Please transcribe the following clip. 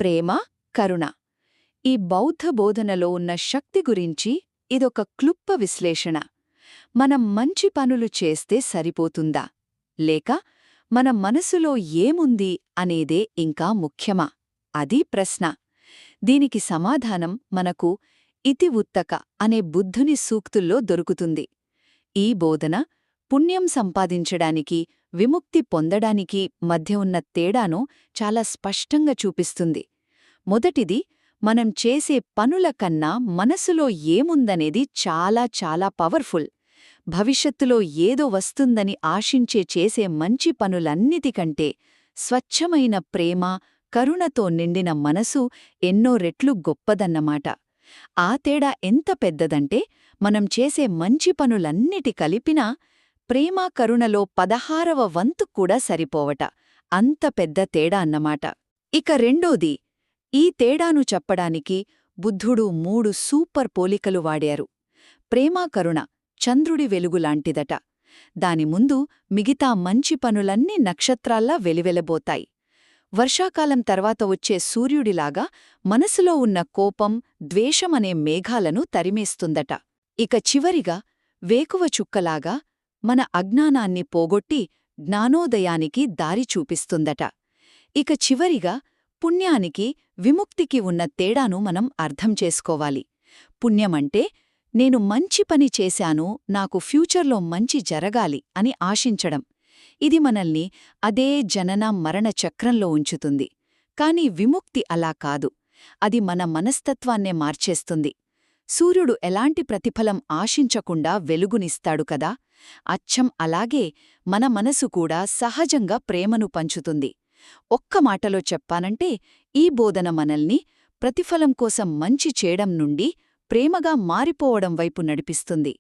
ప్రేమ, కరుణ. ఈ బౌద్ధ బోధనలో ఉన్న శక్తి గురించి ఇదొక క్లుప్త విశ్లేషణ. మనం మంచి పనులు చేస్తే సరిపోతుందా? లేక మన మనసులో ఏముంది అనేదే ఇంకా ముఖ్యమా? అది ప్రశ్న. దీనికి సమాధానం మనకు ఇతి ఉత్తక అనే బుద్ధుని సూక్తుల్లో దొరుకుతుంది. ఈ బోధన పుణ్యం సంపాదించడానికి, విముక్తి పొందడానికి మధ్య ఉన్న తేడాను చాలా స్పష్టంగా చూపిస్తుంది. మొదటిది, మనం చేసే పనుల కన్నా మనసులో ఏముందనేది చాలా చాలా పవర్ఫుల్. భవిష్యత్తులో ఏదో వస్తుందని ఆశించే చేసే మంచి పనులన్నిటికంటే స్వచ్ఛమైన ప్రేమ, కరుణతో నిండిన మనసు ఎన్నో రెట్లు గొప్పదన్నమాట. ఆ తేడా ఎంత పెద్దదంటే, మనం చేసే మంచి పనులన్నిటి కలిపినా ప్రేమ, కరుణలో 16వ వంతు కూడా సరిపోవట. అంత పెద్ద తేడా అన్నమాట. ఇక రెండోది, ఈ తేడాను చెప్పడానికి బుద్ధుడు 3 సూపర్ పోలికలు వాడారు. ప్రేమ, కరుణ చంద్రుడి వెలుగులాంటిదట. దాని ముందు మిగతా మంచి పనులన్నీ నక్షత్రాల్లా వెలివెలబోతాయి. వర్షాకాలం తర్వాత వచ్చే సూర్యుడిలాగా మనసులో ఉన్న కోపం, ద్వేషమనే మేఘాలను తరిమేస్తుందట. ఇక చివరిగా వేకువ చుక్కలాగా మన అజ్ఞానాన్ని పోగొట్టి జ్ఞానోదయానికి దారి చూపిస్తుందట. ఇక చివరిగా పుణ్యానికి, విముక్తికి ఉన్న తేడాను మనం అర్థం చేసుకోవాలి. పుణ్యమంటే నేను మంచి పని చేశాను, నాకు ఫ్యూచర్లో మంచి జరగాలి అని ఆశించడం. ఇది మనల్ని అదే జనన మరణ చక్రంలో ఉంచుతుంది. కాని విముక్తి అలా కాదు. అది మన మనస్తత్వాన్నే మార్చేస్తుంది. సూర్యుడు ఎలాంటి ప్రతిఫలం ఆశించకుండా వెలుగునిస్తాడు కదా, అచ్చం అలాగే మన మనసు కూడా సహజంగా ప్రేమను పంచుతుంది. ఒక్క మాటలో చెప్పానంటే, ఈ బోధన మనల్ని ప్రతిఫలం కోసం మంచి చేయడం నుండి ప్రేమగా మారిపోవడం వైపు నడిపిస్తుంది.